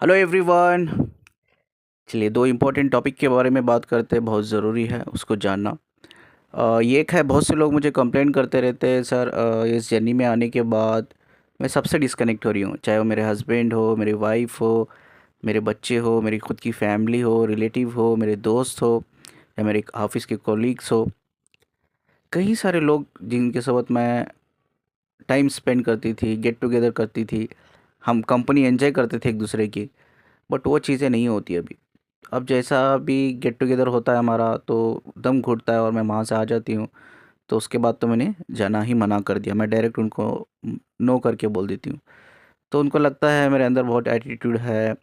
Hello everyone. चलिए दो important topic के बारे में बात करते हैं, बहुत ज़रूरी है उसको जानना। ये एक है, बहुत से लोग मुझे कंप्लेंट करते रहते हैं सर, इस जर्नी में आने के बाद मैं सबसे डिस्कनेक्ट हो रही हूँ, चाहे वो मेरे हस्बैंड हो, मेरी वाइफ हो, मेरे बच्चे हो, मेरी खुद की फैमिली हो, रिलेटिव हो, मेरे दोस्त हो, या मेरे ऑफिस के कोलीग्स हो। कई सारे लोग जिनके साथ मैं टाइम स्पेंड करती थी, गेट टुगेदर करती थी, हम कंपनी एंजॉय करते थे एक दूसरे की, बट वो चीज़ें नहीं होती अभी। अब जैसा भी गेट टुगेदर होता है हमारा तो दम घुटता है और मैं वहाँ से आ जाती हूँ। तो उसके बाद तो मैंने जाना ही मना कर दिया, मैं डायरेक्ट उनको नो करके बोल देती हूँ। तो उनको लगता है मेरे अंदर बहुत एटीट्यूड है,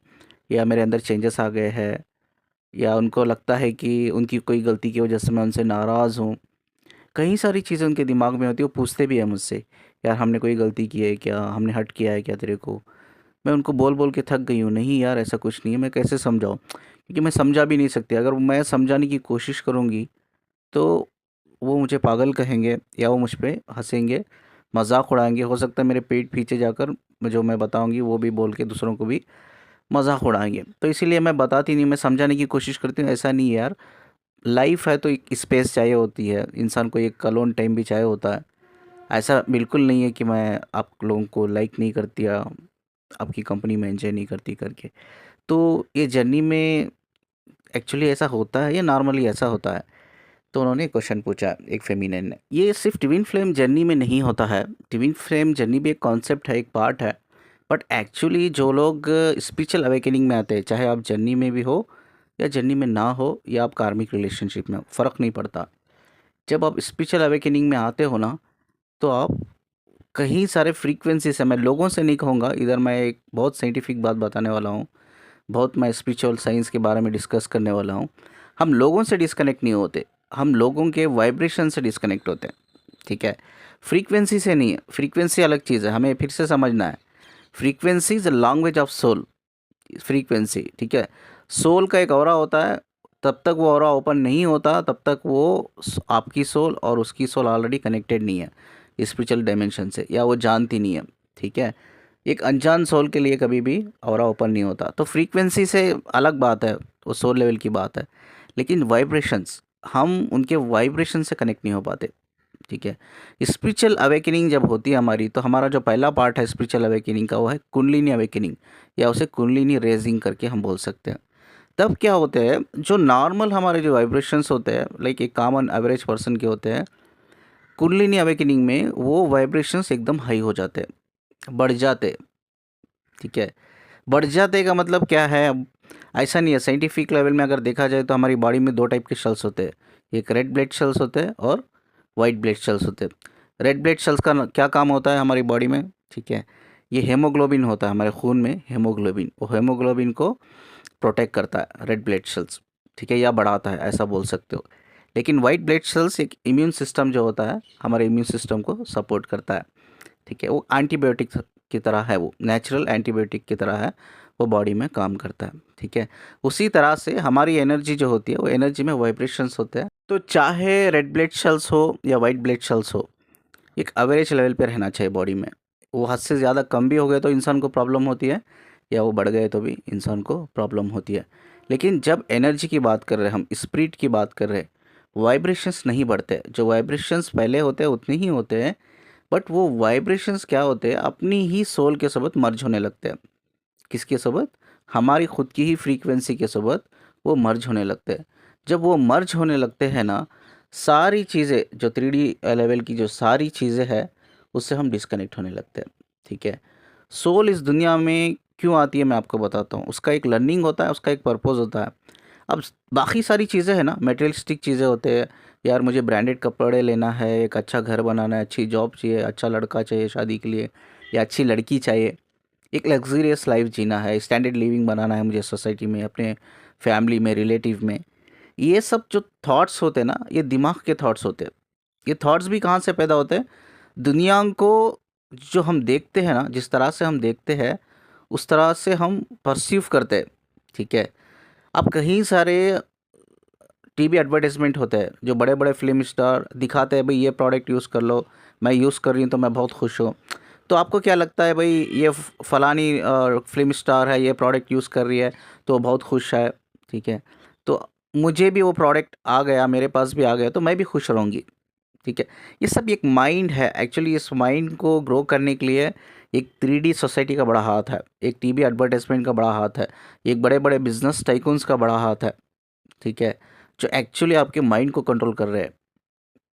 या मेरे अंदर चेंजेस आ गए हैं, या उनको लगता है कि उनकी कोई गलती की वजह से मैं उनसे नाराज़ हूँ। कई सारी चीज़ें उनके दिमाग में होती है, वो पूछते भी हैं मुझसे, यार हमने कोई गलती की है क्या, हमने हर्ट किया है क्या तेरे को। मैं उनको बोल बोल के थक गई हूँ, नहीं यार ऐसा कुछ नहीं है, मैं कैसे समझाऊँ, क्योंकि मैं समझा भी नहीं सकती। अगर मैं समझाने की कोशिश करूँगी तो वो मुझे पागल कहेंगे, या वो मुझ पे हँसेंगे, मज़ाक उड़ाएँगे। हो सकता है मेरे पीठ पीछे जाकर जो मैं बताऊँगी वो भी बोल के दूसरों को भी मज़ाक उड़ाएँगे। तो इसीलिए मैं बताती नहीं, मैं समझाने की कोशिश करती हूँ, ऐसा नहीं है यार, लाइफ़ है तो एक स्पेस चाहिए होती है, इंसान को एक अलोन टाइम भी चाहिए होता है। ऐसा बिल्कुल नहीं है कि मैं आप लोगों को लाइक नहीं करती या आपकी कंपनी में एंजॉय नहीं करती करके। तो ये जर्नी में एक्चुअली ऐसा होता है या नॉर्मली ऐसा होता है? तो उन्होंने क्वेश्चन पूछा एक फेमिनिन ने। ये सिर्फ ट्विन फ्लेम जर्नी में नहीं होता है। ट्विन फ्लेम जर्नी भी एक कॉन्सेप्ट है, एक पार्ट है। बट एक्चुअली जो लोग स्पिरिचुअल अवेकनिंग में आते हैं, चाहे आप जर्नी में भी हो या जर्नी में ना हो, या आप कार्मिक रिलेशनशिप में हो, फ़र्क नहीं पड़ता। जब आप स्पिरिचुअल अवेकनिंग में आते हो ना, तो आप कई सारे फ्रीक्वेंसी से, मैं लोगों से नहीं कहूँगा, इधर मैं एक बहुत साइंटिफिक बात बताने वाला हूँ, बहुत मैं स्पिरिचुअल साइंस के बारे में डिस्कस करने वाला हूँ। हम लोगों से डिस्कनेक्ट नहीं होते, हम लोगों के वाइब्रेशन से डिस्कनेक्ट होते हैं, ठीक है? फ्रीक्वेंसी से नहीं है, फ्रीक्वेंसी अलग चीज़ है, हमें फिर से समझना है। Frequency is the language of soul, frequency, ठीक है? सोल का एक ऑरा होता है, तब तक वो ऑरा ओपन नहीं होता, तब तक वो आपकी सोल और उसकी सोल ऑलरेडी कनेक्टेड नहीं है स्पिरिचुअल डायमेंशन से, या वो जानती नहीं है, ठीक है? एक अनजान सोल के लिए कभी भी ऑरा ओपन नहीं होता। तो फ्रीक्वेंसी से अलग बात है, वो सोल लेवल की बात है। लेकिन वाइब्रेशंस, हम उनके वाइब्रेशन से कनेक्ट नहीं हो पाते, ठीक है? स्पिरिचुअल अवेकनिंग जब होती है हमारी, तो हमारा जो पहला पार्ट है स्पिरिचुअल अवेकनिंग का, वो है कुंडलिनी अवेकनिंग, या उसे कुंडलिनी रेजिंग करके हम बोल सकते हैं। तब क्या होते हैं, जो नॉर्मल हमारे जो वाइब्रेशंस होते हैं, लाइक एक कॉमन एवरेज पर्सन के होते हैं, कुंडलिनी अवेकनिंग में वो वाइब्रेशंस एकदम हाई हो जाते हैं, बढ़ जाते हैं, ठीक है? बढ़ जाते का मतलब क्या है? अब ऐसा नहीं है, साइंटिफिक लेवल में अगर देखा जाए तो हमारी बॉडी में दो टाइप के सेल्स होते हैं, एक रेड ब्लड सेल्स होते हैं और वाइट ब्लड सेल्स होते हैं। रेड ब्लड सेल्स का क्या काम होता है हमारी बॉडी में, ठीक है? ये हेमोग्लोबिन होता है हमारे खून में, हेमोग्लोबिन, वो हेमोग्लोबिन को प्रोटेक्ट करता है रेड ब्लड सेल्स, ठीक है, या बढ़ाता है, ऐसा बोल सकते हो। लेकिन वाइट ब्लड सेल्स एक इम्यून सिस्टम जो होता है, हमारे इम्यून सिस्टम को सपोर्ट करता है, ठीक है? वो एंटीबायोटिक की तरह है, वो नेचुरल एंटीबायोटिक की तरह है, वो बॉडी में काम करता है, ठीक है? उसी तरह से हमारी एनर्जी जो होती है, वो एनर्जी में वाइब्रेशंस होते हैं। तो चाहे रेड ब्लड सेल्स हो या वाइट ब्लड सेल्स हो, एक एवरेज लेवल पे रहना चाहिए बॉडी में। वो हद से ज़्यादा कम भी हो गए तो इंसान को प्रॉब्लम होती है, या वो बढ़ गए तो भी इंसान को प्रॉब्लम होती है। लेकिन जब एनर्जी की बात कर रहे हैं, हम स्पिरिट की बात कर रहे हैं, वाइब्रेशंस नहीं बढ़ते, जो वाइब्रेशंस पहले होते हैं उतने ही होते हैं। बट वो वाइब्रेशंस क्या होते हैं, अपनी ही सोल के साथ मर्ज होने लगते हैं। किसके साथ? हमारी खुद की ही फ्रीक्वेंसी के साथ वो मर्ज होने लगते हैं। जब वो मर्ज होने लगते हैं ना, सारी चीज़ें जो 3D लेवल की जो सारी चीज़ें हैं, उससे हम डिस्कनेक्ट होने लगते हैं, ठीक है? सोल इस दुनिया में क्यों आती है मैं आपको बताता हूँ। उसका एक लर्निंग होता है, उसका एक पर्पज़ होता है। अब बाकी सारी चीज़ें हैं ना, मटेरियलिस्टिक चीज़ें होते हैं, यार मुझे ब्रांडेड कपड़े लेना है, एक अच्छा घर बनाना है, अच्छी जॉब चाहिए, अच्छा लड़का चाहिए शादी के लिए, या अच्छी लड़की चाहिए, एक लग्ज़रियस लाइफ जीना है, स्टैंडर्ड लिविंग बनाना है मुझे सोसाइटी में, अपने फैमिली में, रिलेटिव में। ये सब जो थॉट्स होते हैं ना, ये दिमाग के थॉट्स होते हैं। ये थॉट्स भी कहाँ से पैदा होते हैं? दुनिया को जो हम देखते हैं ना, जिस तरह से हम देखते हैं, उस तरह से हम परसीव करते हैं, ठीक है? अब कहीं सारे टीवी एडवर्टाइजमेंट होते हैं, जो बड़े बड़े फिल्म स्टार दिखाते हैं, भाई ये प्रोडक्ट यूज़ कर लो, मैं यूज़ कर रही हूँ तो मैं बहुत खुश हूँ। तो आपको क्या लगता है भाई, ये फलानी फ़िल्म स्टार है, ये प्रोडक्ट यूज़ कर रही है तो बहुत खुश है, ठीक है? तो मुझे भी वो प्रोडक्ट आ गया, मेरे पास भी आ गया तो मैं भी खुश रहूँगी, ठीक है? ये सब एक माइंड है, एक्चुअली इस माइंड को ग्रो करने के लिए एक 3D सोसाइटी का बड़ा हाथ है, एक टीवी एडवर्टाइज़मेंट का बड़ा हाथ है, एक बड़े-बड़े बिज़नेस टाइकून्स का बड़ा हाथ है, ठीक है? जो एक्चुअली आपके माइंड को कंट्रोल कर रहे हैं,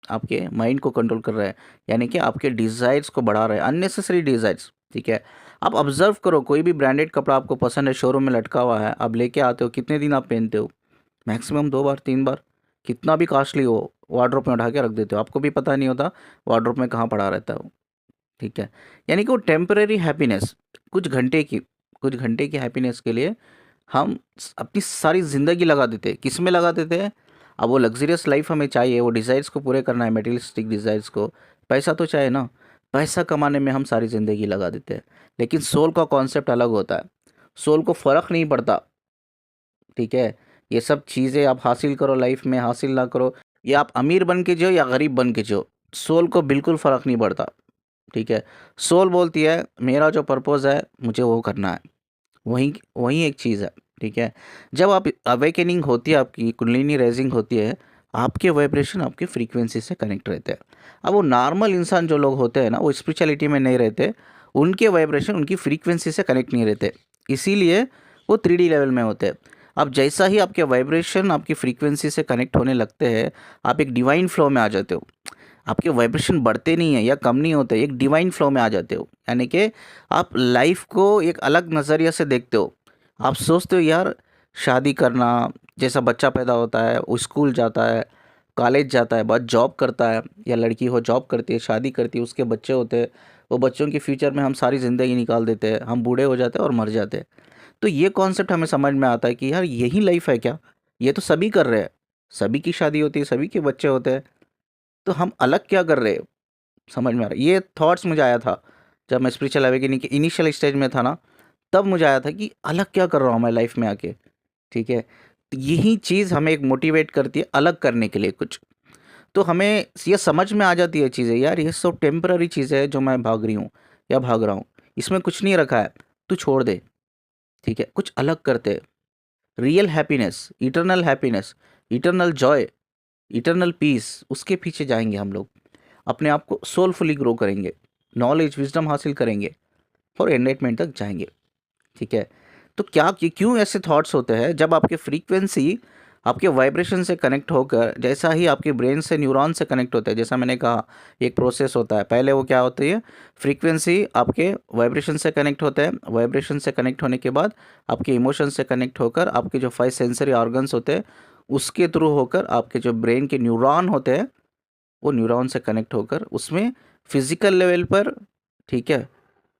आपके माइंड को कंट्रोल कर रहा है, यानी कि आपके डिज़ायर्स को बढ़ा रहा है, अननेसेसरी डिज़ायर्स, ठीक है? आप ऑब्ज़र्व करो, कोई भी ब्रांडेड कपड़ा आपको पसंद है, शोरूम में लटका हुआ है, आप लेके आते हो, कितने दिन आप पहनते हो? मैक्सिमम 2 बार, 3 बार, कितना भी कॉस्टली हो, वार्डरोब में उठा के रख देते हो, आपको भी पता नहीं होता वार्डरोब में कहाँ पड़ा रहता है वो, ठीक है? यानी कि वो टेम्परेरी हैप्पीनेस, कुछ घंटे की हैप्पीनेस के लिए हम अपनी सारी ज़िंदगी लगा देते हैं, किस में लगा देते हैं? अब वो लग्ज़रियस लाइफ हमें चाहिए, वो डिज़ायर्स को पूरे करना है, मटेरियलिस्टिक डिज़ायर्स को, पैसा तो चाहिए ना, पैसा कमाने में हम सारी ज़िंदगी लगा देते हैं। लेकिन सोल का कॉन्सेप्ट अलग होता है, सोल को फ़र्क नहीं पड़ता, ठीक है? ये सब चीज़ें आप हासिल करो लाइफ में, हासिल ना करो, या आप अमीर बन के जियो या गरीब बन के जियो, सोल को बिल्कुल फ़र्क नहीं पड़ता, ठीक है? सोल बोलती है मेरा जो पर्पज़ है मुझे वो करना है। वहीं वहीं एक चीज़ है, ठीक है? जब आप अवेकनिंग होती है, आपकी कुंडलिनी राइज़िंग होती है, आपके वाइब्रेशन आपकी फ्रीक्वेंसी से कनेक्ट रहते हैं। अब वो नॉर्मल इंसान जो लोग होते हैं ना, वो स्पिरिचुअलिटी में नहीं रहते, उनके वाइब्रेशन उनकी फ्रीक्वेंसी से कनेक्ट नहीं रहते, इसीलिए वो 3D लेवल में होते हैं। अब जैसा ही आपके वाइब्रेशन आपकी फ्रीक्वेंसी से कनेक्ट होने लगते हैं, आप एक डिवाइन फ्लो में आ जाते हो। आपके वाइब्रेशन बढ़ते नहीं हैं या कम नहीं होते, एक डिवाइन फ्लो में आ जाते हो, यानी कि आप लाइफ को एक अलग नज़रिए से देखते हो। आप सोचते हो यार, शादी करना, जैसा बच्चा पैदा होता है, वो स्कूल जाता है, कॉलेज जाता है, बाद जॉब करता है, या लड़की हो जॉब करती है, शादी करती है, उसके बच्चे होते हैं, वो बच्चों के फ्यूचर में हम सारी ज़िंदगी निकाल देते हैं, हम बूढ़े हो जाते हैं और मर जाते हैं। तो ये कॉन्सेप्ट हमें समझ में आता है कि यार यही लाइफ है क्या? ये तो सभी कर रहे हैं, सभी की शादी होती है, सभी के बच्चे होते हैं, तो हम अलग क्या कर रहे हैं? समझ में आ रहा है। ये थॉट्स मुझे आया था जब मैं स्पिरिचुअल अवेकनिंग के इनिशियल स्टेज में था ना, तब मुझे आया था कि अलग क्या कर रहा हूँ मैं लाइफ में आके, ठीक है? तो यही चीज़ हमें एक मोटिवेट करती है अलग करने के लिए कुछ। तो हमें ये समझ में आ जाती है चीज़ें, यार ये सब टेम्पररी चीज़ें हैं जो मैं भाग रही हूँ या भाग रहा हूँ, इसमें कुछ नहीं रखा है, तू छोड़ दे, ठीक है? कुछ अलग करते हैं। Real happiness, eternal Joy, eternal peace, उसके पीछे जाएँगे हम लोग। अपने आप को सोलफुली ग्रो करेंगे, नॉलेज विज़डम हासिल करेंगे और एनलाइटमेंट तक जाएँगे, ठीक है? तो क्या ये क्यों ऐसे थॉट्स होते हैं? जब आपकी फ्रीक्वेंसी आपके वाइब्रेशन से कनेक्ट होकर, जैसा ही आपके ब्रेन से न्यूरॉन से कनेक्ट होता है, जैसा मैंने कहा एक प्रोसेस होता है, पहले वो क्या होती है, फ्रीक्वेंसी आपके वाइब्रेशन से कनेक्ट होता है, वाइब्रेशन से कनेक्ट होने के बाद आपके इमोशन से कनेक्ट होकर आपके जो 5 सेंसरी ऑर्गन्स होते हैं, उसके थ्रू होकर आपके जो ब्रेन के न्यूरॉन होते हैं, वो न्यूरॉन से कनेक्ट होकर उसमें फिज़िकल लेवल पर, ठीक है?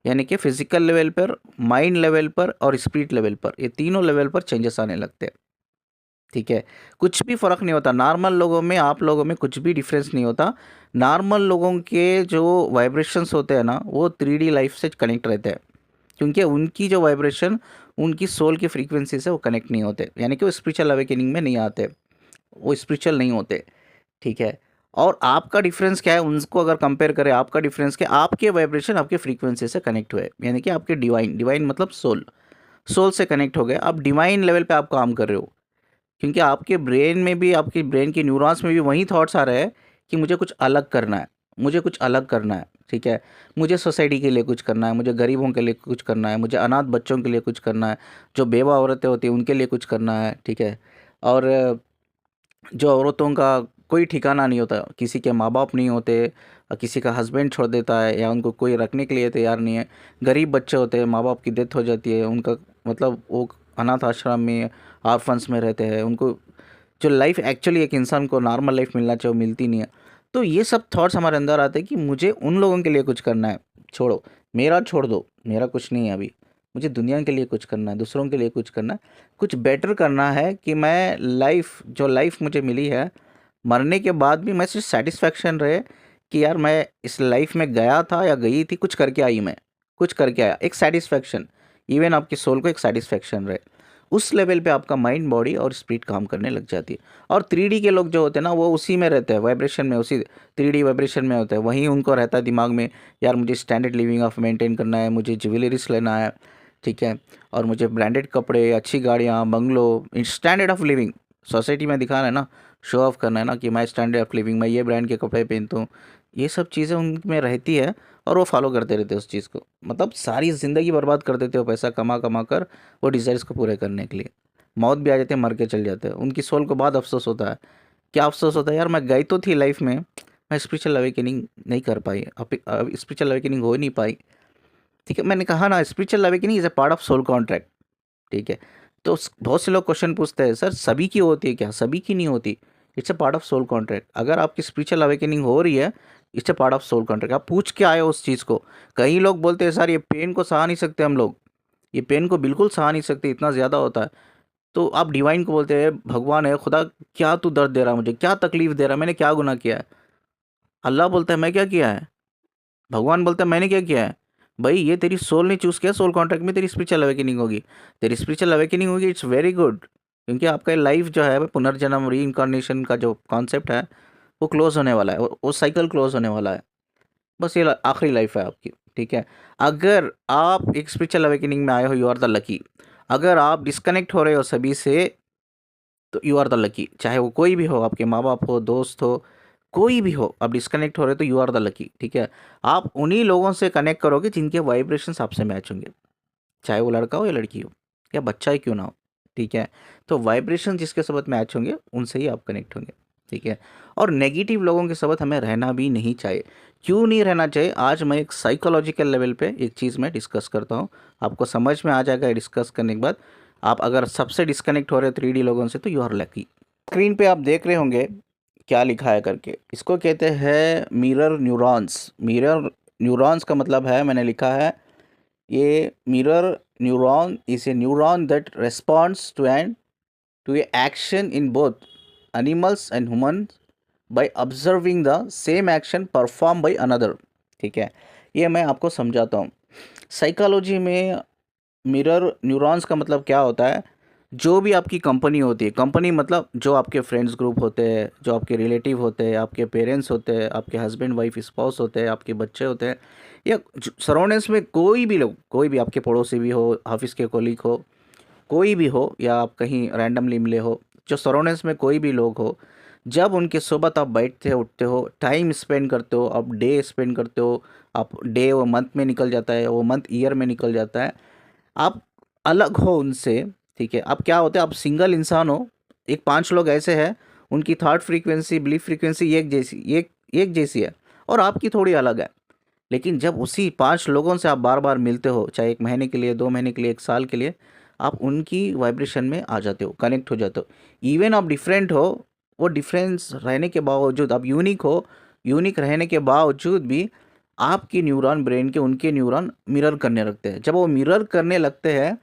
यानी कि फिज़िकल लेवल पर, माइंड लेवल पर और स्पिरिट लेवल पर, ये तीनों लेवल पर चेंजेस आने लगते हैं, ठीक है? कुछ भी फ़र्क नहीं होता, नॉर्मल लोगों में, आप लोगों में कुछ भी डिफ़रेंस नहीं होता। नॉर्मल लोगों के जो वाइब्रेशंस होते हैं ना, वो 3D लाइफ़ से कनेक्ट रहते हैं, क्योंकि उनकी जो वाइब्रेशन, उनकी सोल की फ्रीक्वेंसी से वो कनेक्ट नहीं होते, यानी कि वो स्पिरिचुअल अवेकनिंग में नहीं आते, वो स्पिरिचुअल नहीं होते। ठीक है? और आपका डिफ़रेंस क्या है, उनको अगर कंपेयर करें, आपका डिफ़रेंस क्या है, आपके वाइब्रेशन आपके फ्रीक्वेंसी से कनेक्ट हुए, यानी कि आपके डिवाइन मतलब सोल, सोल से कनेक्ट हो गए, आप डिवाइन लेवल पे आप काम कर रहे हो। क्योंकि आपके ब्रेन में भी, आपके ब्रेन के न्यूरॉन्स में भी वही थॉट्स आ रहे हैं कि मुझे कुछ अलग करना है, मुझे कुछ अलग करना है, ठीक है? मुझे सोसाइटी के लिए कुछ करना है, मुझे गरीबों के लिए कुछ करना है, मुझे अनाथ बच्चों के लिए कुछ करना है, जो बेवा औरतें होती हैं उनके लिए कुछ करना है, ठीक है? और जो औरतों का कोई ठिकाना नहीं होता, किसी के माँ-बाप नहीं होते, किसी का हस्बैंड छोड़ देता है या उनको कोई रखने के लिए तैयार नहीं है। गरीब बच्चे होते हैं, माँ-बाप की डेथ हो जाती है, उनका मतलब वो अनाथ आश्रम में, ऑर्फन्स में रहते हैं, उनको जो लाइफ एक्चुअली एक इंसान को नॉर्मल लाइफ मिलना चाहिए वो मिलती नहीं है। तो ये सब थॉट्स हमारे अंदर आते हैं कि मुझे उन लोगों के लिए कुछ करना है, छोड़ो, मेरा छोड़ दो, मेरा कुछ नहीं है अभी। मुझे दुनिया के लिए कुछ करना है, दूसरों के लिए कुछ करना है, कुछ बेटर करना है कि मैं लाइफ, जो लाइफ मुझे मिली है, मरने के बाद भी मैं सिर्फ सैटिस्फैक्शन रहे कि यार मैं इस लाइफ में गया था या गई थी, कुछ करके आई मैं, कुछ करके आया, एक सैटिस्फैक्शन, इवन आपकी सोल को एक सैटिस्फैक्शन रहे। उस लेवल पे आपका माइंड, बॉडी और स्पिरिट काम करने लग जाती है। और 3D के लोग जो होते हैं ना, वो उसी में रहते हैं, वाइब्रेशन में, उसी 3D वाइब्रेशन में होते हैं। वहीं उनको रहता है दिमाग में, यार मुझे स्टैंडर्ड लिविंग ऑफ मेंटेन करना है, मुझे ज्वेलरीज लेना है, ठीक है, और मुझे ब्रांडेड कपड़े, अच्छी गाड़ियाँ, bungalow, standard of living society में दिखाना है ना, शो ऑफ करना है ना कि मैं स्टैंडर्ड ऑफ लिविंग, मैं ये ब्रांड के कपड़े पहनता हूँ। ये सब चीज़ें उनमें रहती है और वो फॉलो करते रहते हैं उस चीज़ को। मतलब सारी ज़िंदगी बर्बाद कर देते हो पैसा कमा कमा कर वो डिज़ायर्स को पूरे करने के लिए। मौत भी आ जाती है, मर के चल जाते हैं। उनकी सोल को बाद अफसोस होता है। क्या अफसोस होता है, यार मैं गई तो थी लाइफ में, मैं स्पिरिचुअल अवेकनिंग नहीं कर पाई, स्पिरिचुअल अवेकनिंग हो नहीं पाई। ठीक है, मैंने कहा ना, spiritual awakening is a part of soul contract. ठीक है, तो बहुत से लोग क्वेश्चन पूछते हैं, सर सभी की होती है क्या? सभी की नहीं होती। It's a part of soul contract. अगर आपकी स्पिरिचुअल अवेकनिंग हो रही है, it's a part of soul contract. आप पूछ के आए हो उस चीज़ को। कई लोग बोलते हैं, सर ये पेन को सहा नहीं सकते हम लोग, ये पेन को बिल्कुल सहा नहीं सकते, इतना ज़्यादा होता है। तो आप डिवाइन को बोलते हैं, भगवान है, खुदा, क्या तू दर्द दे रहा है मुझे, क्या तकलीफ दे रहा है, मैंने क्या गुनाह किया है? अल्लाह बोलता है, मैं क्या किया है? भगवान बोलता है, मैंने क्या किया है? भाई ये तेरी सोल ने चूज़ किया, सोल कॉन्ट्रैक्ट में तेरी स्पिरिचुअल अवेकनिंग होगी। तेरी स्पिरिचुअल अवेकनिंग होगी, इट्स वेरी गुड, क्योंकि आपका लाइफ जो है पुनर्जन्म, री इनकारनेशन का जो कॉन्सेप्ट है वो क्लोज होने वाला है, वो साइकिल क्लोज होने वाला है। बस ये आखिरी लाइफ है आपकी। ठीक है, अगर आप एक स्पिरिचुअल अवेकनिंग में आए हो, यू आर द लकी। अगर आप डिस्कनेक्ट हो रहे हो सभी से, तो यू आर द लकी। चाहे वो कोई भी हो, आपके माँ बाप हो, दोस्त हो, कोई भी हो, आप डिस्कनेक्ट हो रहे हो तो यू आर द लकी। ठीक है, आप उन्हीं लोगों से कनेक्ट करोगे जिनके वाइब्रेशंस आपसे मैच होंगे, चाहे वो लड़का हो या लड़की हो या बच्चा ही क्यों ना हो। ठीक है, तो वाइब्रेशन जिसके साथ मैच होंगे उनसे ही आप कनेक्ट होंगे। ठीक है, और नेगेटिव लोगों के साथ हमें रहना भी नहीं चाहिए। क्यों नहीं रहना चाहिए, आज मैं एक साइकोलॉजिकल लेवल पे एक चीज़ मैं डिस्कस करता हूँ, आपको समझ में आ जाएगा डिस्कस करने के बाद। आप अगर सबसे डिस्कनेक्ट हो रहे हो 3D लोगों से, तो यू आर लकी। स्क्रीन पे आप देख रहे होंगे क्या लिखा है करके, इसको कहते हैं मिरर न्यूरॉन्स। मिरर न्यूरॉन्स का मतलब है, मैंने लिखा है, ये mirror neuron is a neuron that responds to a action in both animals and human by observing the same action perform by another. ठीक है, ये मैं आपको समझाता हूँ। साइकोलॉजी में मिरर न्यूरॉन्स का मतलब क्या होता है, जो भी आपकी कंपनी होती है, कंपनी मतलब जो आपके फ्रेंड्स ग्रुप होते हैं, जो आपके रिलेटिव होते हैं, आपके पेरेंट्स होते हैं, आपके हस्बैंड वाइफ स्पाउस होते हैं, आपके बच्चे होते हैं, या सराउंडिंग्स में कोई भी लोग, कोई भी आपके पड़ोसी भी हो, ऑफिस के कोलीग हो, कोई भी हो, या आप कहीं रैंडमली मिले हो, जो सराउंडिंग्स में कोई भी लोग हो, जब उनके सोबत आप बैठते हो, उठते हो, टाइम स्पेंड करते हो, आप डे स्पेंड करते हो, आप डे वो मंथ में निकल जाता है, वो मंथ ईयर में निकल जाता है, आप अलग हो उनसे। ठीक है, अब क्या होता है, आप सिंगल इंसान हो, एक 5 लोग ऐसे हैं, उनकी थॉट फ्रीक्वेंसी, बिलीफ फ्रीक्वेंसी एक जैसी है और आपकी थोड़ी अलग है। लेकिन जब उसी 5 लोगों से आप बार बार मिलते हो, चाहे 1 महीने के लिए, 2 महीने के लिए, 1 साल के लिए, आप उनकी वाइब्रेशन में आ जाते हो, कनेक्ट हो जाते हो। इवन आप डिफरेंट हो, वो डिफरेंस रहने के बावजूद आप यूनिक हो, यूनिक रहने के बावजूद भी आपकी न्यूरॉन ब्रेन के उनके न्यूरॉन मिरर करने लगते हैं। जब वो मिरर करने लगते हैं,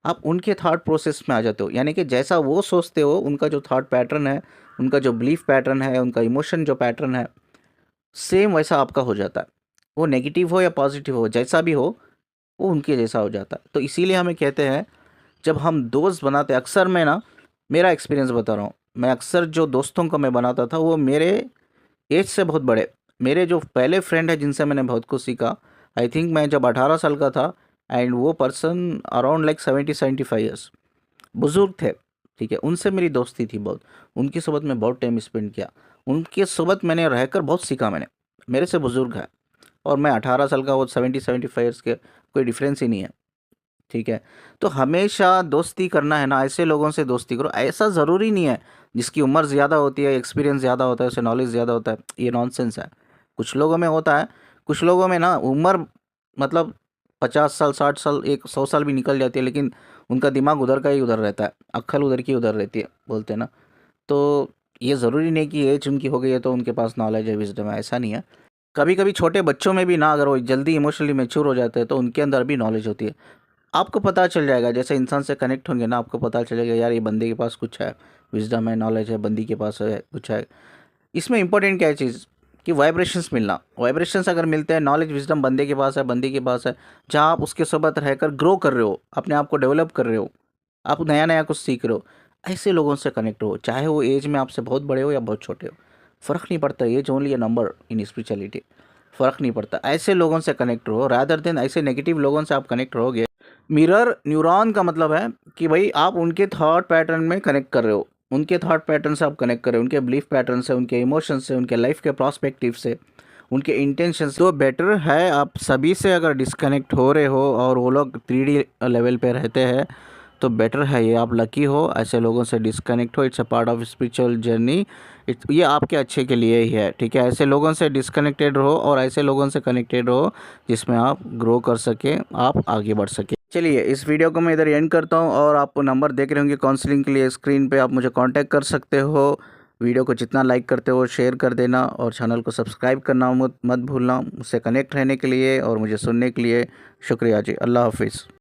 आप उनके थॉट प्रोसेस में आ जाते हो, यानी कि जैसा वो सोचते हो, उनका जो थॉट पैटर्न है, उनका जो बिलीफ पैटर्न है, उनका इमोशन जो पैटर्न है, सेम वैसा आपका हो जाता है। वो नेगेटिव हो या पॉजिटिव हो, जैसा भी हो, वो उनके जैसा हो जाता है। तो इसीलिए हमें कहते हैं, जब हम दोस्त बनाते हैं, अक्सर मैं ना, मेरा एक्सपीरियंस बता रहा हूँ, मैं अक्सर जो दोस्तों को मैं बनाता था, वो मेरे एज से बहुत बड़े, मेरे जो पहले फ्रेंड है जिनसे मैंने बहुत कुछ सीखा। आई थिंक मैं जब 18 साल का था, एंड वो पर्सन अराउंड लाइक 70-75 ईयर्स, बुज़ुर्ग थे। ठीक है, उनसे मेरी दोस्ती थी बहुत, उनकी सोबत मैं बहुत टाइम स्पेंड किया, उनके सोबत मैंने रहकर बहुत सीखा मैंने। मेरे से बुज़ुर्ग है और मैं 18 साल का, वो 70-75 ईयर्स के, कोई डिफरेंस ही नहीं है। ठीक है, तो हमेशा दोस्ती करना है ना, ऐसे लोगों से दोस्ती करो। ऐसा ज़रूरी नहीं है जिसकी उम्र ज़्यादा होती है, एक्सपीरियंस ज़्यादा होता है, उसे नॉलेज ज़्यादा होता है, ये नॉनसेंस है। कुछ लोगों में होता है, कुछ लोगों में ना उम्र, मतलब 50 साल, 60 साल, 100 साल भी निकल जाती है, लेकिन उनका दिमाग उधर का ही उधर रहता है, अक्ल उधर की उधर रहती है, बोलते हैं ना। तो ये ज़रूरी नहीं कि एज उनकी हो गई है तो उनके पास नॉलेज है, विजडम है, ऐसा नहीं है। कभी कभी छोटे बच्चों में भी ना, अगर वो जल्दी इमोशनली मैच्योर हो जाते हैं, तो उनके अंदर भी नॉलेज होती है। आपको पता चल जाएगा, जैसे इंसान से कनेक्ट होंगे ना, आपको पता चलेगा, यार ये बंदे के पास कुछ है, विजडम है, नॉलेज है, बंदी के पास है कुछ है। इसमें इंपॉर्टेंट क्या है चीज़, कि वाइब्रेशंस मिलना। वाइब्रेशंस अगर मिलते हैं, नॉलेज विजडम बंदे के पास है, बंदी के पास है, जहाँ आप उसके साथ रहकर ग्रो कर रहे हो, अपने आप को डेवलप कर रहे हो, आप नया नया कुछ सीख रहे हो, ऐसे लोगों से कनेक्ट हो, चाहे वो एज में आपसे बहुत बड़े हो या बहुत छोटे हो, फ़र्क नहीं पड़ता, age only a number in spirituality, फ़र्क नहीं पड़ता। ऐसे लोगों से कनेक्ट रहो रादर देन ऐसे नेगेटिव लोगों से आप कनेक्ट रहोगे। मिरर न्यूरॉन का मतलब है कि भाई आप उनके थॉट पैटर्न में कनेक्ट कर रहे हो, उनके थॉट पैटर्न से आप कनेक्ट कर रहे हो, उनके बिलीफ पैटर्न से, उनके इमोशन से, उनके लाइफ के प्रोस्पेक्टिव से, उनके इंटेंशन से। तो बेटर है आप सभी से अगर डिस्कनेक्ट हो रहे हो और वो लोग 3D लेवल पे रहते हैं तो बेटर है, ये आप लकी हो, ऐसे लोगों से डिस्कनेक्ट हो। It's a part of spiritual journey, ये आपके अच्छे के लिए ही है, ठीक है। ऐसे लोगों से डिस्कनेक्टेड रहो और ऐसे लोगों से कनेक्टेड रहो जिसमें आप ग्रो कर सकें, आप आगे बढ़ सकें। चलिए इस वीडियो को मैं इधर एंड करता हूँ और आप नंबर देख रहे होंगे काउंसलिंग के लिए स्क्रीन पे, आप मुझे कांटेक्ट कर सकते हो। वीडियो को जितना लाइक करते हो शेयर कर देना और चैनल को सब्सक्राइब करना मत भूलना। मुझसे कनेक्ट रहने के लिए और मुझे सुनने के लिए शुक्रिया जी। अल्लाह हाफिज़।